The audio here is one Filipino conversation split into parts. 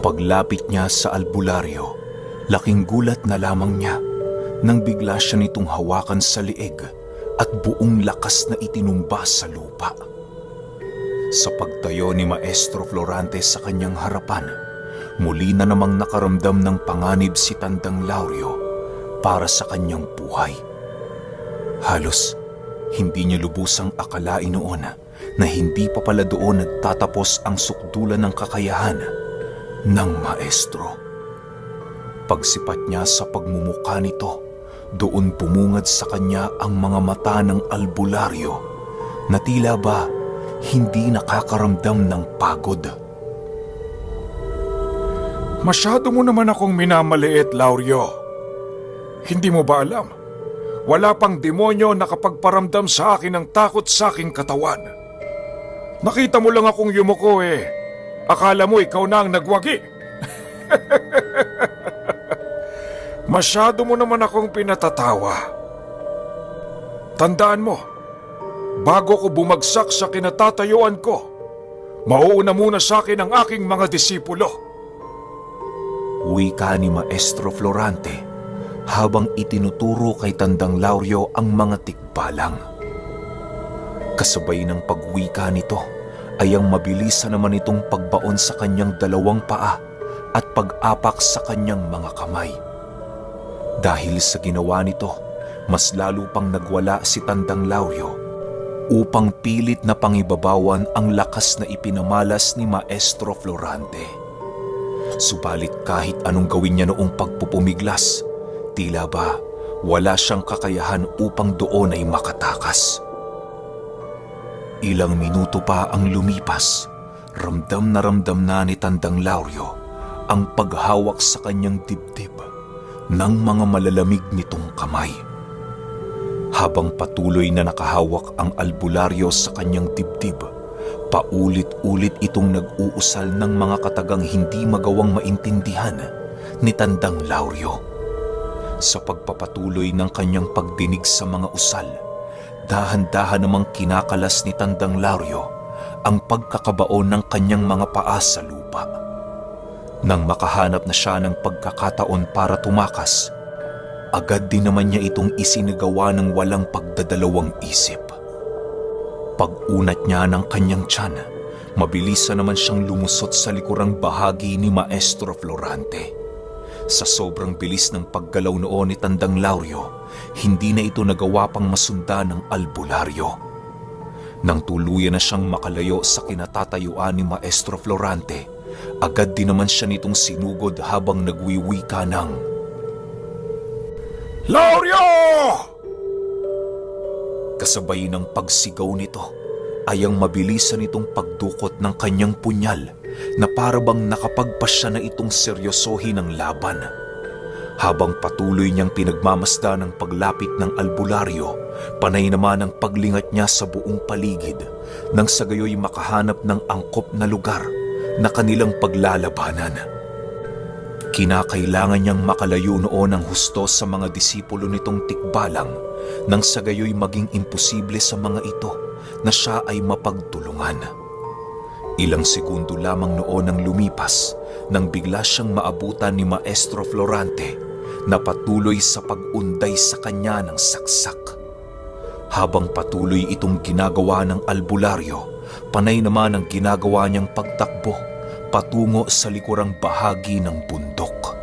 Paglapit niya sa albularyo, laking gulat na lamang niya nang bigla siya nitong hawakan sa liig at buong lakas na itinumba sa lupa. Sa pagtayo ni Maestro Florante sa kanyang harapan, muli na namang nakaramdam ng panganib si Tandang Lauryo para sa kanyang buhay. Halos hindi niya lubusang akalain noon na hindi pa pala doon nagtatapos ang sukdulan ng kakayahan ng maestro. Pagsipat niya sa pagmumukha nito, doon bumungad sa kanya ang mga mata ng albularyo na tila ba hindi nakakaramdam ng pagod. Masyado mo naman akong minamaliit, Lauryo. Hindi mo ba alam? Wala pang demonyo nakapagparamdam sa akin ng takot sa aking katawan. Nakita mo lang akong yumuko eh. Akala mo ikaw na ang nagwagi. Masyado mo naman akong pinatatawa. Tandaan mo, bago ko bumagsak sa kinatatayuan ko, mauuna muna sa akin ang aking mga disipulo. Wika ni Maestro Florante habang itinuturo kay Tandang Lauryo ang mga tikbalang. Kasabay ng pagwika nito ay ang mabilisan naman itong pagbaon sa kanyang dalawang paa at pag-apak sa kanyang mga kamay. Dahil sa ginawa nito, mas lalo pang nagwala si Tandang Lauryo upang pilit na pangibabawan ang lakas na ipinamalas ni Maestro Florante. Subalit kahit anong gawin niya noong pagpupumiglas, tila ba wala siyang kakayahan upang doon ay makatakas. Ilang minuto pa ang lumipas, ramdam na ni Tandang Lauryo ang paghawak sa kanyang dibdib ng mga malalamig nitong kamay. Habang patuloy na nakahawak ang albularyo sa kanyang dibdib, paulit-ulit itong nag-uusal ng mga katagang hindi magawang maintindihan ni Tandang Lauryo. Sa pagpapatuloy ng kanyang pagdinig sa mga usal, dahan-dahan namang kinakalas ni Tandang Lauryo ang pagkakabaon ng kanyang mga paa sa lupa. Nang makahanap na siya ng pagkakataon para tumakas, agad din naman niya itong isinagawa ng walang pagdadalawang isip. Pag-unat niya ng kanyang tiyan, mabilis naman siyang lumusot sa likurang bahagi ni Maestro Florante. Sa sobrang bilis ng paggalaw noon ni Tandang Lauryo, hindi na ito nagawa pang masundan ng albularyo. Nang tuluyan na siyang makalayo sa kinatatayuan ni Maestro Florante, agad din naman siya nitong sinugod habang nagwiwika ng, Lauryo! Kasabay ng pagsigaw nito ay ang mabilisan nitong pagdukot ng kanyang punyal na parabang nakapagpasya na itong seryosohin ng laban. Habang patuloy niyang pinagmamasda ng paglapit ng albularyo, panay naman ang paglingat niya sa buong paligid nang sa gayoy makahanap ng angkop na lugar na kanilang paglalabanan. Kinakailangan niyang makalayo noon ng husto sa mga disipulo nitong tikbalang nang sa gayoy maging imposible sa mga ito na siya ay mapagtulungan. Ilang segundo lamang noon ang lumipas nang bigla siyang maabutan ni Maestro Florante na patuloy sa pag-unday sa kanya ng saksak. Habang patuloy itong ginagawa ng albularyo, panay naman ang ginagawa niyang pagtakbo patungo sa likurang bahagi ng bundok.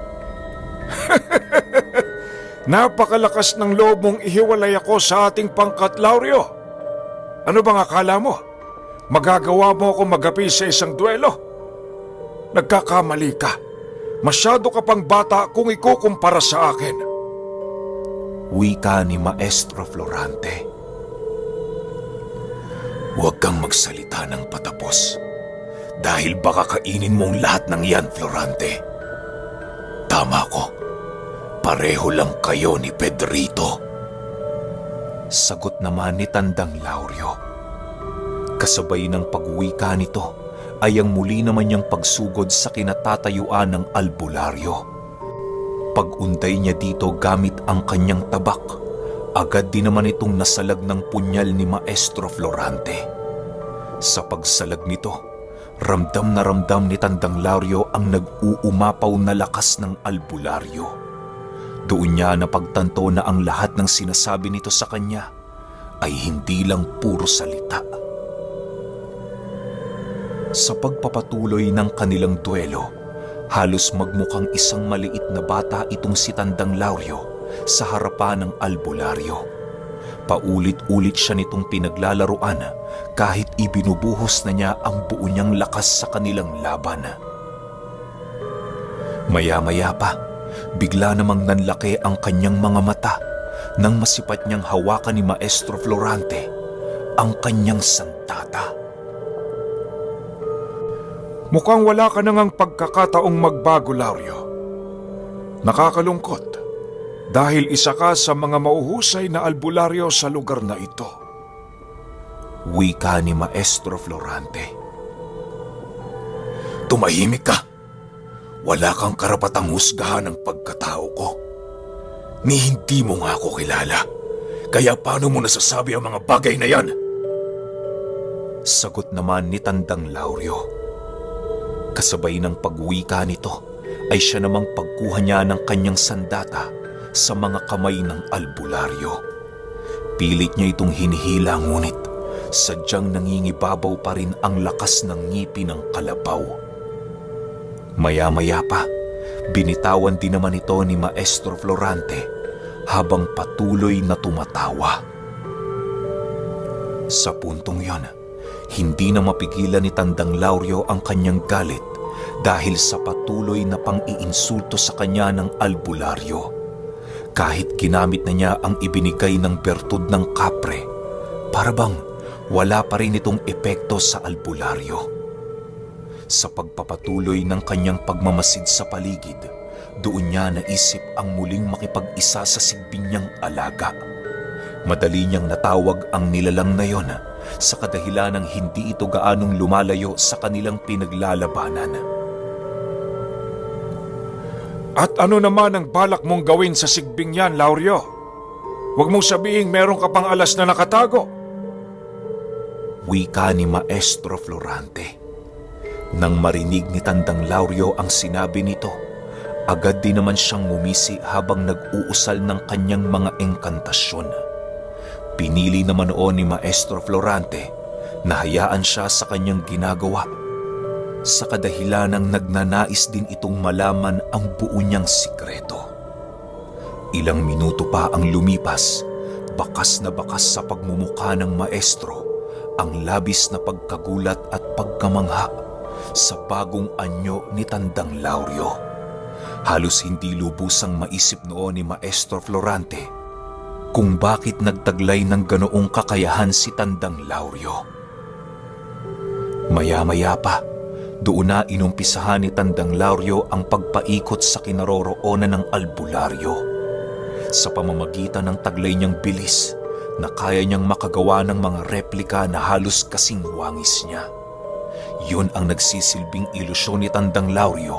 Napakalakas ng loob mong ihiwalay ako sa ating pangkat, Lauryo. Ano bang akala mo? Magagawa mo ako magapi sa isang duelo? Nagkakamali ka. Masyado ka pang bata kung ikukumpara sa akin. Wika ni Maestro Florante. Huwag kang magsalita ng patapos. Dahil baka kainin mo ang lahat ng yan, Florante. Tama ko. Pareho lang kayo ni Pedrito. Sagot naman ni Tandang Lauryo. Kasabay ng pagwika nito ay ang muli naman niyang pagsugod sa kinatatayuan ng albularyo. Pag-unday niya dito gamit ang kanyang tabak, agad din naman itong nasalag ng punyal ni Maestro Florante. Sa pagsalag nito, Ramdam na ramdam ni Tandang Lauryo ang nag-uumapaw na lakas ng albularyo. Doon niya napagtanto na ang lahat ng sinasabi nito sa kanya ay hindi lang puro salita. Sa pagpapatuloy ng kanilang duelo, halos magmukhang isang maliit na bata itong si Tandang Lauryo sa harapan ng albularyo. Paulit-ulit siya nitong pinaglalaruan kahit ibinubuhos na niya ang buo niyang lakas sa kanilang laban. Maya-maya pa, bigla namang nanlaki ang kanyang mga mata nang masipat niyang hawakan ni Maestro Florante ang kanyang sandata. Mukhang wala ka nang pagkakataong magbago, Lauryo. Nakakalungkot dahil isa ka sa mga mauhusay na albularyo sa lugar na ito. Wika ni Maestro Florante. Tumahimik ka. Wala kang karapatang husgahan ang pagkatao ko. Ni hindi mo nga ako kilala. Kaya paano mo nasasabi ang mga bagay na yan? Sagot naman ni Tandang Lauryo. Kasabay ng pagwika nito ay siya namang pagkuha niya ng kanyang sandata sa mga kamay ng albularyo. Pilit niya itong hinihila ngunit sadyang nangingibabaw pa rin ang lakas ng ngipin ng kalabaw. Maya-maya pa, binitawan din naman ito ni Maestro Florante habang patuloy na tumatawa. Sa puntong yon, hindi na mapigilan ni Tandang Lauryo ang kanyang galit dahil sa patuloy na pang-iinsulto sa kanya ng albularyo. Kahit ginamit na niya ang ibinigay ng bertud ng kapre, para bang wala pa rin itong epekto sa albularyo. Sa pagpapatuloy ng kanyang pagmamasid sa paligid, doon niya naisip ang muling makipag-isa sa sigbing niyang alaga. Madali niyang natawag ang nilalang na yon sa kadahilan ng hindi ito gaanong lumalayo sa kanilang pinaglalabanan. At ano naman ang balak mong gawin sa sigbing yan, Lauryo? Huwag mong sabihin meron ka pang alas na nakatago. Wika ni Maestro Florante. Nang marinig ni Tandang Lauryo ang sinabi nito, agad din naman siyang ngumisi habang nag-uusal ng kanyang mga engkantasyon. Pinili naman noon ni Maestro Florante na hayaan siya sa kanyang ginagawa sa kadahilanang nagnanais din itong malaman ang buo niyang sikreto. Ilang minuto pa ang lumipas, bakas na bakas sa pagmumukha ng maestro ang labis na pagkagulat at pagkamangha sa bagong anyo ni Tandang Lauryo. Halos hindi lubusang maisip noon ni Maestro Florante kung bakit nagtaglay ng ganoong kakayahan si Tandang Lauryo. Maya-maya pa, doon na inumpisahan ni Tandang Lauryo ang pagpaikot sa kinaroroonan ng albularyo. Sa pamamagitan ng taglay niyang bilis na kaya niyang makagawa ng mga replika na halos kasing wangis niya. Yun ang nagsisilbing ilusyon ni Tandang Lauryo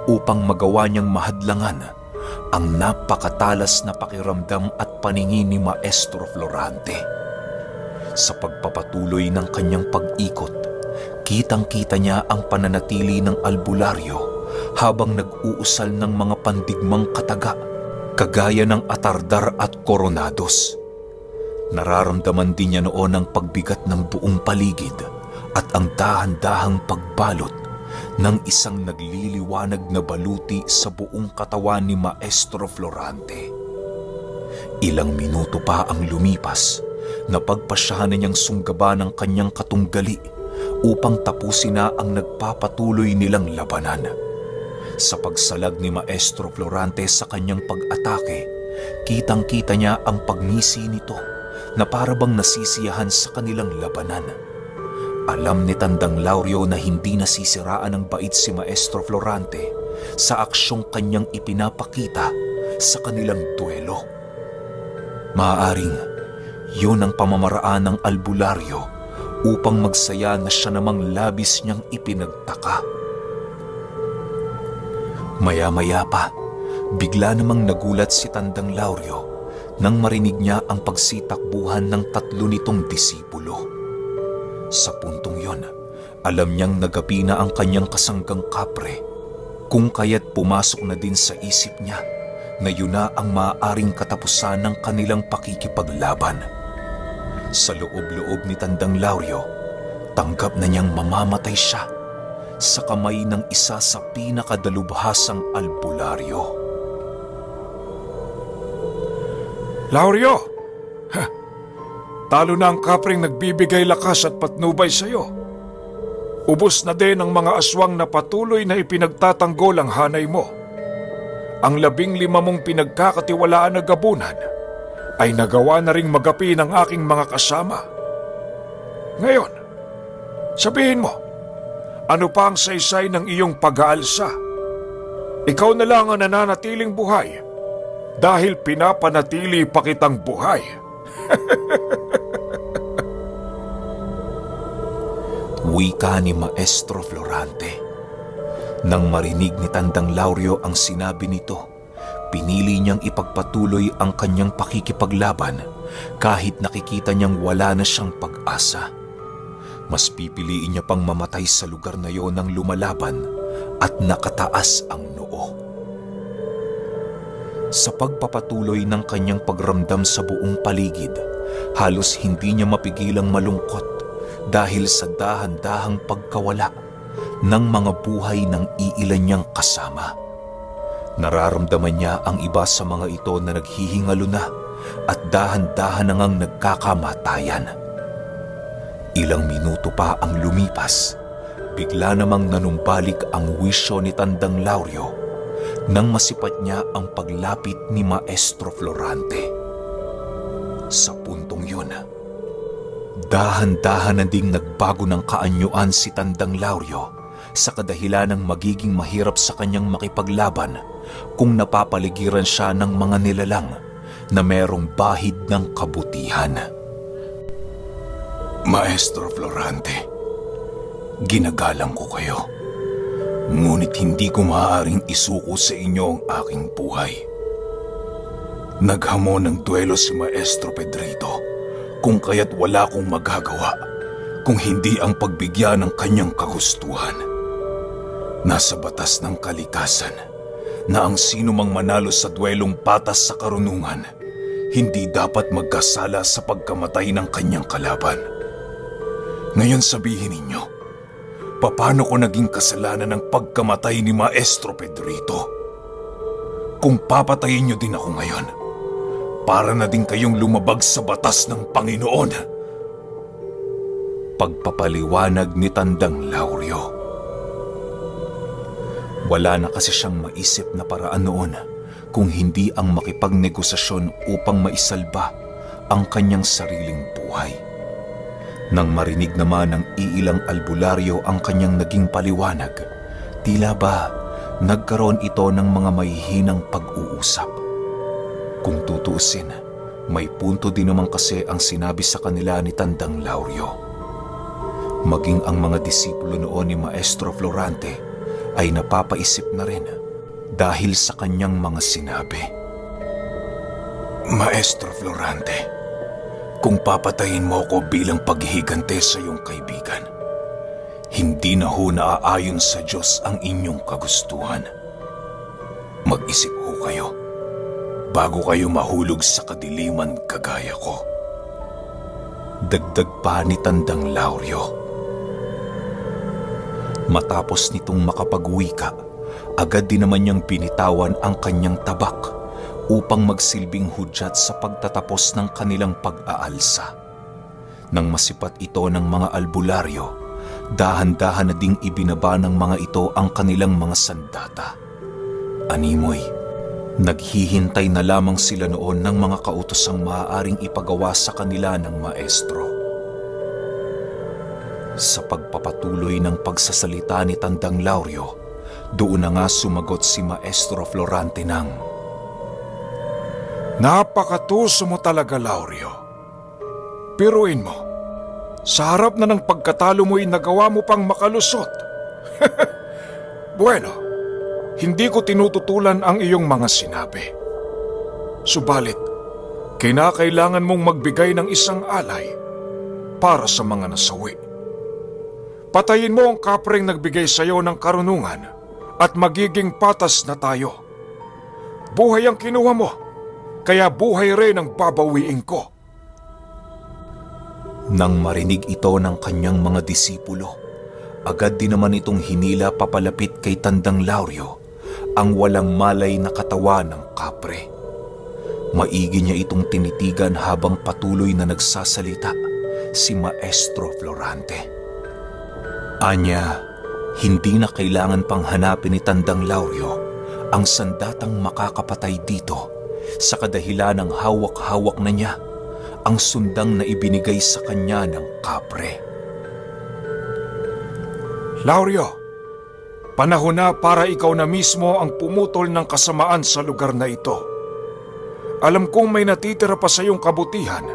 upang magawa niyang mahadlangan ang napakatalas na pakiramdam at paningin ni Maestro Florante. Sa pagpapatuloy ng kanyang pag-ikot, kitang-kita niya ang pananatili ng albularyo habang nag-uusal ng mga pandigmang kataga, kagaya ng atardar at koronados. Nararamdaman din niya noon ang pagbigat ng buong paligid at ang dahan-dahang pagbalot ng isang nagliliwanag na baluti sa buong katawan ni Maestro Florante. Ilang minuto pa ang lumipas, napagpasyahan na niyang sunggaban ang kanyang katunggali upang tapusin na ang nagpapatuloy nilang labanan. Sa pagsalag ni Maestro Florante sa kanyang pag-atake, kitang-kita niya ang pagngisi nito na parabang nasisiyahan sa kanilang labanan. Alam ni Tandang Lauryo na hindi nasisiraan ng bait si Maestro Florante sa aksyong kanyang ipinapakita sa kanilang duelo. Maaaring yun ang pamamaraan ng albularyo upang magsaya na siya namang labis niyang ipinagtaka. Maya-maya pa, bigla namang nagulat si Tandang Lauryo nang marinig niya ang pagsitakbuhan ng 3 nitong disipulo. Sa puntong yon, Alam niyang nagapi na ang kanyang kasanggang kapre, kung kaya't pumasok na din sa isip niya na yun na ang maaaring katapusan ng kanilang pakikipaglaban. Sa loob-loob ni Tandang Lauryo, tanggap na niyang mamamatay siya sa kamay ng isa sa pinakadalubhasang albularyo. Lauryo! Ha! Talo na ang kapreng nagbibigay lakas at patnubay sa iyo. Ubos na din ang mga aswang na patuloy na ipinagtatanggol ang hanay mo. Ang 15 mong pinagkakatiwalaan na gabunan ay nagawa na ring magapi ng aking mga kasama. Ngayon, sabihin mo, ano pa ang saysay ng iyong pag-aalsa? Ikaw na lang ang nananatiling buhay dahil pinapanatili pa kitang buhay. Wika ni Maestro Florante. Nang marinig ni Tandang Lauryo ang sinabi nito, pinili niyang ipagpatuloy ang kanyang pakikipaglaban kahit nakikita niyang wala na siyang pag-asa. Mas pipiliin niya pang mamatay sa lugar na yon ng lumalaban at nakataas ang noo. Sa pagpapatuloy ng kanyang pagramdam sa buong paligid, halos hindi niya mapigilang malungkot dahil sa dahan-dahang pagkawala ng mga buhay ng iilan niyang kasama. Nararamdaman niya ang iba sa mga ito na naghihingalo na at dahan-dahan na ngang nagkakamatayan. Ilang minuto pa ang lumipas, bigla namang nanumbalik ang wisyo ni Tandang Lauryo nang masipat niya ang paglapit ni Maestro Florante. Sa puntong yun, dahan-dahan na ding nagbago ng kaanyuan si Tandang Lauryo sa kadahilan ng magiging mahirap sa kanyang makipaglaban kung napapaligiran siya ng mga nilalang na merong bahid ng kabutihan. Maestro Florante, ginagalang ko kayo. Ngunit hindi ko maaaring isuko sa inyo ang aking buhay. Naghamon ng duelo si Maestro Pedrito, kung kaya't wala akong magagawa kung hindi ang pagbigyan ng kanyang kagustuhan. Nasa batas ng kalikasan na ang sino mang manalo sa duelong patas sa karunungan, hindi dapat magkasala sa pagkamatay ng kanyang kalaban. Ngayon sabihin ninyo, paano ko naging kasalanan ng pagkamatay ni Maestro Pedrito? Kung papatayin niyo din ako ngayon, para na din kayong lumabag sa batas ng Panginoon. Pagpapaliwanag ni Tandang Lauryo. Wala na kasi siyang maisip na paraan noon kung hindi ang makipagnegosasyon upang maisalba ang kanyang sariling buhay. Nang marinig naman ng iilang albularyo ang kanyang naging paliwanag, tila ba nagkaroon ito ng mga mahihinang pag-uusap. Kung tutuusin, may punto din naman kasi ang sinabi sa kanila ni Tandang Lauryo. Maging ang mga disipulo noon ni Maestro Florante ay napapaisip na rin dahil sa kanyang mga sinabi. Maestro Florante, kung papatayin mo ko bilang paghihigante sa iyong kaibigan, hindi na ho naaayon sa Diyos ang inyong kagustuhan. Mag-isip ho kayo bago kayo mahulog sa kadiliman kagaya ko. Dagdag pa ni Tandang Lauryo. Matapos nitong makapag-wika, agad din naman niyang binitawan ang kanyang tabak upang magsilbing hudyat sa pagtatapos ng kanilang pag-aalsa. Nang masipat ito ng mga albularyo, dahan-dahan na ding ibinaba ng mga ito ang kanilang mga sandata. Animoy, naghihintay na lamang sila noon ng mga kautosang maaaring ipagawa sa kanila ng maestro. Sa pagpapatuloy ng pagsasalita ni Tandang Lauryo, doon na nga sumagot si Maestro Florante ng, Napakatuso mo talaga, Lauryo. Piruin mo, sa harap na ng pagkatalo mo'y nagawa mo pang makalusot. Bueno, hindi ko tinututulan ang iyong mga sinabi. Subalit, kinakailangan mong magbigay ng isang alay para sa mga nasawi. Patayin mo ang kapreng nagbigay sa iyo ng karunungan at magiging patas na tayo. Buhay ang kinuha mo, kaya buhay rin ang babawiin ko. Nang marinig ito ng kanyang mga disipulo, agad din naman itong hinila papalapit kay Tandang Lauryo ang walang malay na katawan ng kapre. Maigi niya itong tinitigan habang patuloy na nagsasalita si Maestro Florante. Anya, hindi na kailangan pang hanapin ni Tandang Lauryo ang sandatang makakapatay dito sa kadahilan ng hawak-hawak na niya ang sundang na ibinigay sa kanya ng kapre. Lauryo, panahon na para ikaw na mismo ang pumutol ng kasamaan sa lugar na ito. Alam kong may natitira pa sa iyong kabutihan,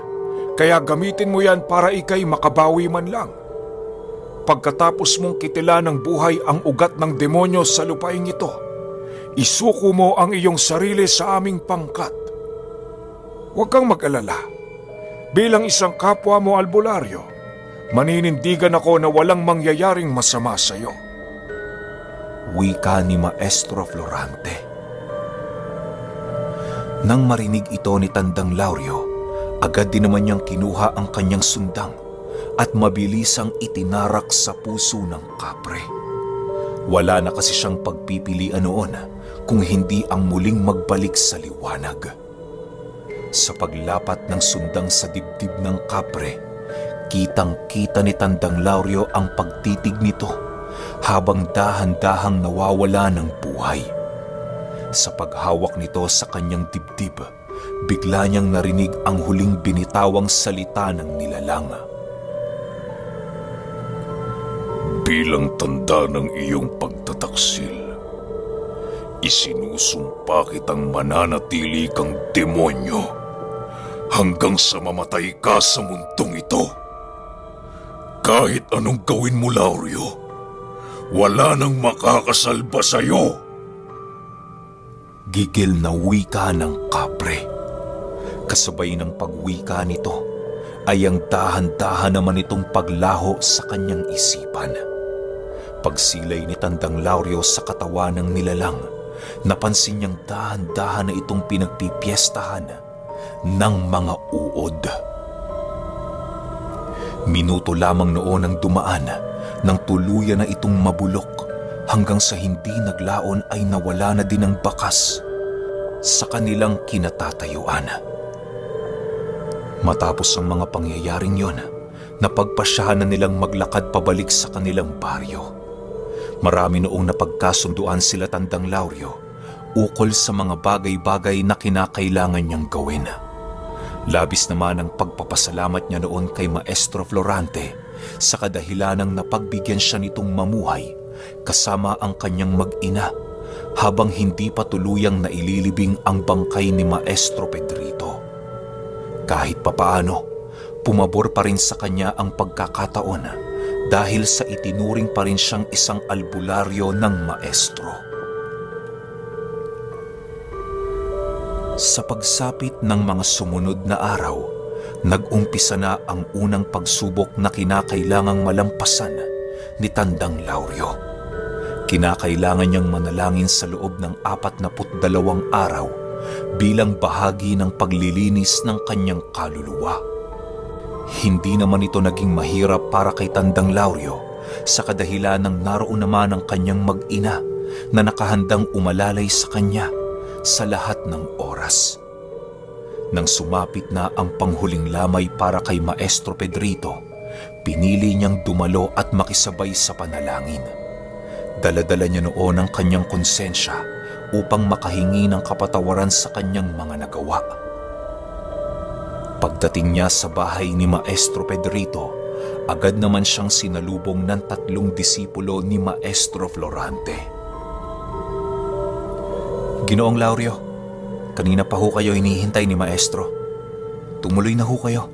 kaya gamitin mo yan para ikay makabawi man lang. Pagkatapos mong kitilan ng buhay ang ugat ng demonyo sa lupaing ito, isuko mo ang iyong sarili sa aming pangkat. Huwag kang mag-alala. Bilang isang kapwa mo albularyo, maninindigan ako na walang mangyayaring masama sa iyo. Wika ni Maestro Florante. Nang marinig ito ni Tandang Lauryo, agad din naman niyang kinuha ang kanyang sundang at mabilisang itinarak sa puso ng kapre. Wala na kasi siyang pagpipilian noon kung hindi ang muling magbalik sa liwanag. Sa paglapat ng sundang sa dibdib ng kapre, kitang-kita ni Tandang Lauryo ang pagtitig nito habang dahan-dahang nawawala ng buhay. Sa paghawak nito sa kanyang dibdib, bigla niyang narinig ang huling binitawang salita ng nilalang. Bilang tanda ng iyong pagtataksil, isinusumpa kitang mananatili kang demonyo hanggang sa mamatay ka sa mundong ito. Kahit anong gawin mo, Lauryo, wala nang makakasalba sa iyo. Gigil na wika ng kapre. Kasabay ng pagwika nito ay ang dahan-dahan naman itong paglaho sa kanyang isipan. Pagsilay ni Tandang Lauryo sa katawan ng nilalang, napansin niyang dahan-dahan na itong pinagpipiestahan ng mga uod. Minuto lamang noon ang dumaan nang tuluyan na itong mabulok hanggang sa hindi naglaon ay nawala na din ang bakas sa kanilang kinatatayuan. Matapos ang mga pangyayaring yon, napagpasyahan na nilang maglakad pabalik sa kanilang baryo. Marami noong napagkasunduan sila Tandang Lauryo ukol sa mga bagay-bagay na kinakailangan niyang gawin. Labis naman ang pagpapasalamat niya noon kay Maestro Florante sa kadahilanang napagbigyan siya nitong mamuhay kasama ang kanyang mag-ina habang hindi pa tuluyang naililibing ang bangkay ni Maestro Pedrito. Kahit papaano, pumabor pa rin sa kanya ang pagkakataon dahil sa itinuring pa rin siyang isang albularyo ng maestro. Sa pagsapit ng mga sumunod na araw, nag-umpisa na ang unang pagsubok na kinakailangang malampasan ni Tandang Lauryo. Kinakailangan niyang manalangin sa loob ng 42 araw bilang bahagi ng paglilinis ng kanyang kaluluwa. Hindi naman ito naging mahirap para kay Tandang Lauryo sa kadahilan ng naroon naman ang kanyang mag-ina na nakahandang umalalay sa kanya sa lahat ng oras. Nang sumapit na ang panghuling lamay para kay Maestro Pedrito, pinili niyang dumalo at makisabay sa panalangin. Dala-dala niya noon ang kanyang konsensya upang makahingi ng kapatawaran sa kanyang mga nagawa. Pagdating niya sa bahay ni Maestro Pedrito, agad naman siyang sinalubong ng 3 disipulo ni Maestro Florante. Ginoong Lauryo, kanina pa ho kayo hinihintay ni Maestro. Tumuloy na ho kayo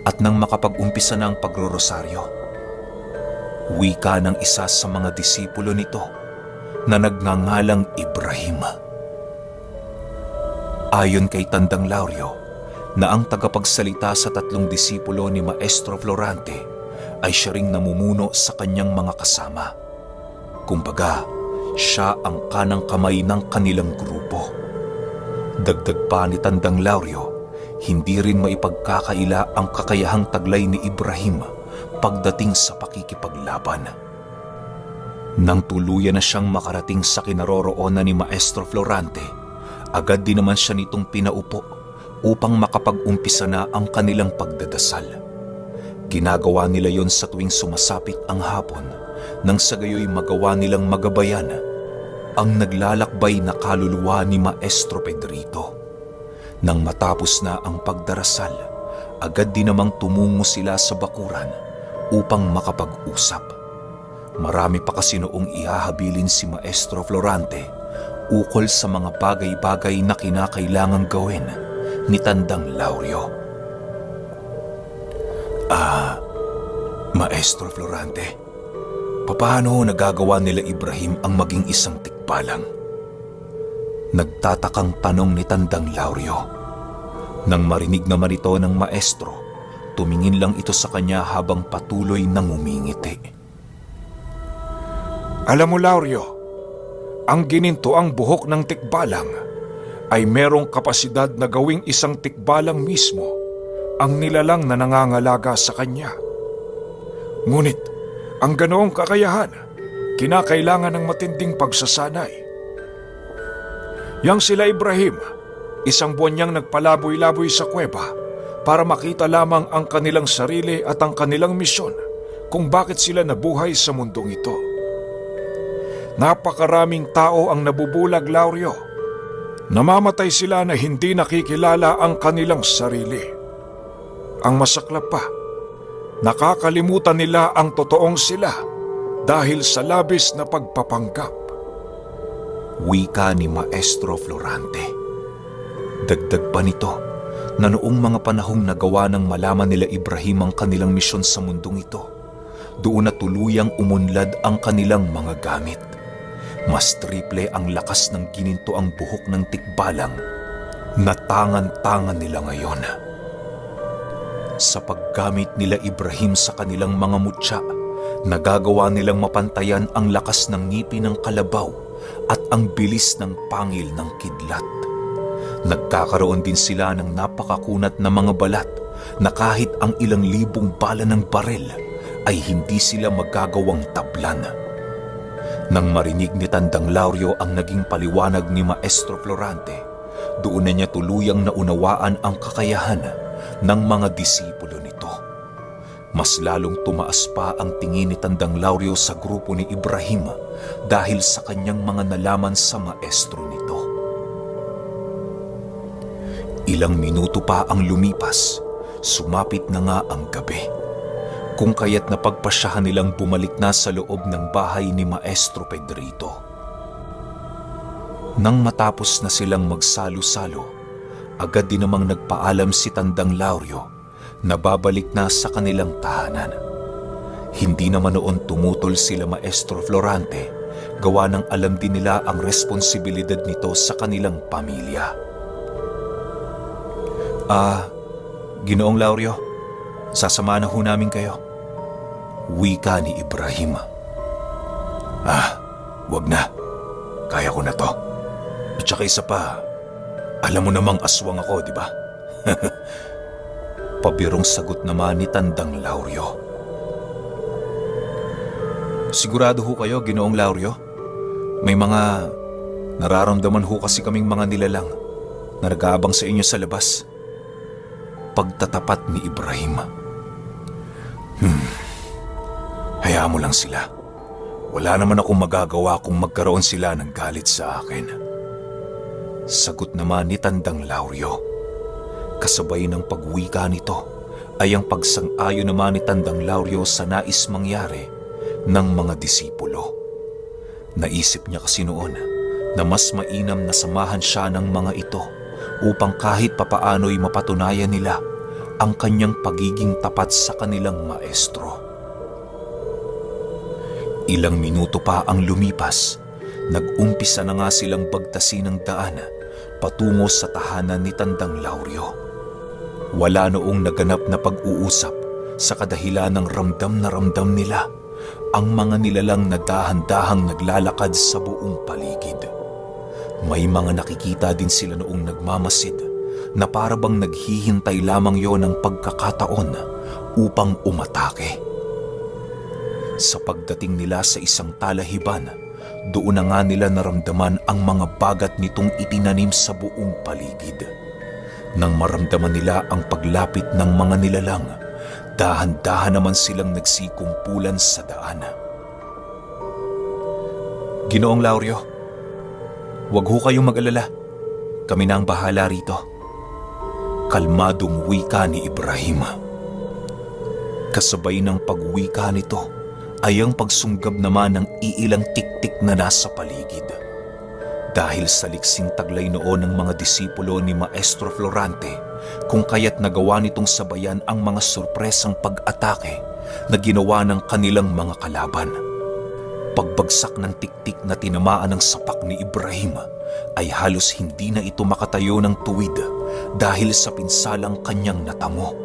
at nang makapag-umpisa na ang pagrorosaryo. Wika ng isa sa mga disipulo nito na nagngangalang Ibrahim. Ayon kay Tandang Lauryo, na ang tagapagsalita sa 3 disipulo ni Maestro Florante ay siya ring namumuno sa kanyang mga kasama. Kumbaga, siya ang kanang kamay ng kanilang grupo. Dagdag pa ni Tandang Lauryo, hindi rin maipagkakaila ang kakayahang taglay ni Ibrahim pagdating sa pakikipaglaban. Nang tuluyan na siyang makarating sa kinaroroonan ni Maestro Florante, agad din naman siya nitong pinaupo upang makapag-umpisa na ang kanilang pagdadasal. Ginagawa nila yon sa tuwing sumasapit ang hapon nang sa gayoy magawa nilang magabayan ang naglalakbay na kaluluwa ni Maestro Pedrito. Nang matapos na ang pagdarasal, agad din namang tumungo sila sa bakuran upang makapag-usap. Marami pa kasi noong ihahabilin si Maestro Florante ukol sa mga bagay-bagay na kinakailangang gawin ni Tandang Lauryo. Maestro Florante, papaano nagagawa nila Ibrahim ang maging isang tikbalang? Nagtatakang tanong ni Tandang Lauryo. Nang marinig naman ito ng maestro, tumingin lang ito sa kanya habang patuloy nang umingiti. Alam mo, Lauryo, ang ginintoang buhok ng tikbalang ay merong kapasidad na gawing isang tikbalang mismo ang nilalang na nangangalaga sa kanya. Ngunit, ang ganoong kakayahan, kinakailangan ng matinding pagsasanay. Yang sila Ibrahim, isang buwan niyang nagpalaboy-laboy sa kuweba para makita lamang ang kanilang sarili at ang kanilang misyon kung bakit sila nabuhay sa mundong ito. Napakaraming tao ang nabubulag, Lauryo. Namamatay sila na hindi nakikilala ang kanilang sarili. Ang masaklap pa, nakakalimutan nila ang totoong sila dahil sa labis na pagpapanggap. Wika ni Maestro Florante. Dagdag pa nito na noong mga panahong nagawa ng malaman nila Ibrahim ang kanilang misyon sa mundong ito, doon na tuluyang umunlad ang kanilang mga gamit. Mas triple ang lakas ng gininto ang buhok ng tikbalang na tangan-tangan nila ngayon. Sa paggamit nila Ibrahim sa kanilang mga mutya, nagagawa nilang mapantayan ang lakas ng ngipin ng kalabaw at ang bilis ng pangil ng kidlat. Nagkakaroon din sila ng napakakunat na mga balat na kahit ang ilang libong bala ng barel ay hindi sila magagawang tablan. Nang marinig ni Tandang Lauryo ang naging paliwanag ni Maestro Florante, doon na niya tuluyang naunawaan ang kakayahan ng mga disipulo nito. Mas lalong tumaas pa ang tingin ni Tandang Lauryo sa grupo ni Ibrahim dahil sa kanyang mga nalaman sa maestro nito. Ilang minuto pa ang lumipas, sumapit na nga ang gabi. Kung kaya't napagpasyahan nilang bumalik na sa loob ng bahay ni Maestro Pedrito. Nang matapos na silang magsalo-salo, agad din namang nagpaalam si Tandang Lauryo na babalik na sa kanilang tahanan. Hindi naman noon tumutol sila Maestro Florante, gawa ng alam din nila ang responsibilidad nito sa kanilang pamilya. Ginoong Lauryo, sasama na ho namin kayo. Wika ni Ibrahim. Wag na. Kaya ko na to. At saka isa pa, alam mo namang aswang ako, di ba? Pabirong sagot naman ni Tandang Lauryo. Sigurado ho kayo, Ginoong Lauryo? May mga nararamdaman ho kasi kaming mga nilalang na nag-aabang sa inyo sa labas. Pagtatapat ni Ibrahim. Hayaan mo lang sila. Wala naman akong magagawa kung magkaroon sila ng galit sa akin. Sagot naman ni Tandang Lauryo. Kasabay ng pagwika nito ay ang pagsang-ayon naman ni Tandang Lauryo sa nais mangyari ng mga disipulo. Naisip niya kasi noon na mas mainam na samahan siya ng mga ito upang kahit papaano'y mapatunayan nila ang kanyang pagiging tapat sa kanilang maestro. Ilang minuto pa ang lumipas, nag-umpisa na nga silang bagtasin ng daan patungo sa tahanan ni Tandang Lauryo. Wala noong naganap na pag-uusap Sa kadahilan ng ramdam na ramdam nila ang mga nilalang na dahan-dahang naglalakad sa buong paligid. May mga nakikita din sila noong nagmamasid na parabang naghihintay lamang yon ng pagkakataon upang umatake. Sa pagdating nila sa isang talahiban, doon na nga nila naramdaman ang mga bagat nitong itinanim sa buong paligid. Nang maramdaman nila ang paglapit ng mga nilalang, dahan-dahan naman silang nagsikumpulan sa daan. Ginoong Lauryo, huwag ho kayong mag-alala. Kami na ang bahala rito. Kalmadong wika ni Ibrahim. Kasabay ng pagwika nito ay ang pagsunggab naman ng iilang tiktik na nasa paligid. Dahil sa liksing taglay noon ng mga disipulo ni Maestro Florante, kung kaya't nagawa nitong sabayan ang mga sorpresang pag-atake na ginawa ng kanilang mga kalaban. Pagbagsak ng tiktik na tinamaan ng sapak ni Ibrahim ay halos hindi na ito makatayo ng tuwid dahil sa pinsalang kanyang natamo.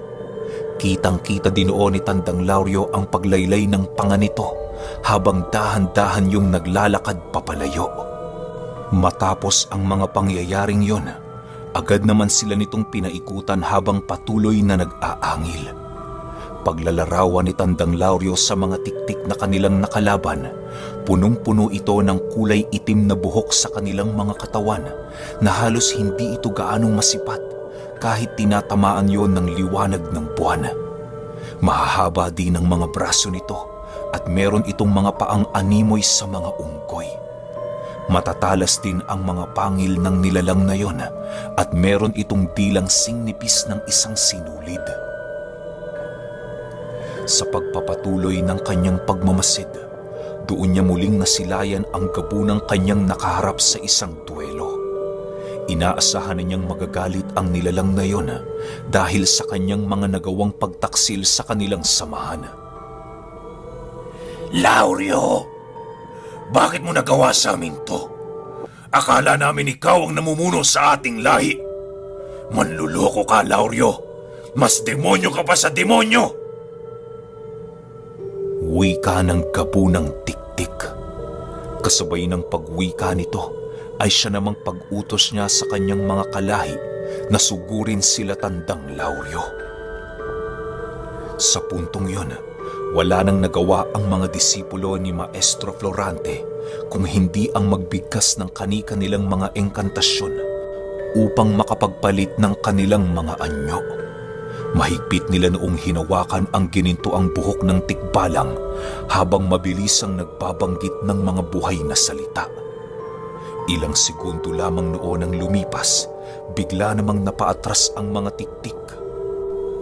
Kitang-kita din noon ni Tandang Lauryo ang paglaylay ng panga nito habang dahan-dahan yung naglalakad papalayo. Matapos ang mga pangyayaring yon, agad naman sila nitong pinaikutan habang patuloy na nag-aangil. Paglalarawan ni Tandang Lauryo sa mga tiktik na kanilang nakalaban, punong-puno ito ng kulay itim na buhok sa kanilang mga katawan na halos hindi ito gaanong masipat kahit tinatamaan yon ng liwanag ng buwan. Mahahaba din ang mga braso nito at meron itong mga paang animoy sa mga unggoy. Matatalas din ang mga pangil ng nilalang na yon at meron itong dilang singnipis ng isang sinulid. Sa pagpapatuloy ng kanyang pagmamasid, doon niya muling nasilayan ang gabunang kanyang nakaharap sa isang duelo. Inaasahan na niyang magagalit ang nilalang na yon dahil sa kanyang mga nagawang pagtaksil sa kanilang samahan. Lauryo! Bakit mo nagawa sa amin to? Akala namin ikaw ang namumuno sa ating lahi. Manluloko ka, Lauryo. Mas demonyo ka pa sa demonyo. Wika ng gabunang tiktik. Kasabay ng pagwika nito ay siya namang pag-utos niya sa kanyang mga kalahi na sugurin sila Tandang Lauryo. Sa puntong yon, wala nang nagawa ang mga disipulo ni Maestro Florante kung hindi ang magbigkas ng kani-kanilang mga engkantasyon upang makapagpalit ng kanilang mga anyo. Mahigpit nila noong hinawakan ang ginintoang buhok ng tikbalang habang mabilisang nagbabanggit ng mga buhay na salita. Ilang segundo lamang noon ang lumipas, bigla namang napaatras ang mga tiktik.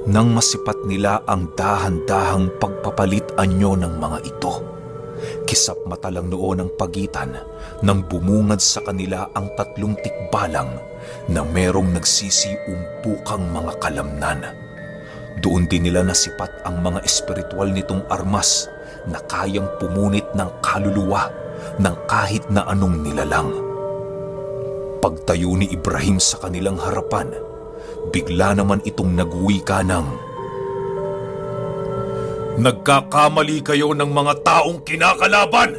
Nang masipat nila ang dahan-dahang pagpapalit anyo ng mga ito, kisap mata lang noon ang pagitan nang bumungad sa kanila ang 3 tikbalang na merong nagsisiumpukang mga kalamnan. Doon din nila nasipat ang mga espiritual nitong armas na kayang pumunit ng kaluluwa ng kahit na anong nilalang. Pagtayo ni Ibrahim sa kanilang harapan, bigla naman itong nagwika ng, Nagkakamali kayo ng mga taong kinakalaban!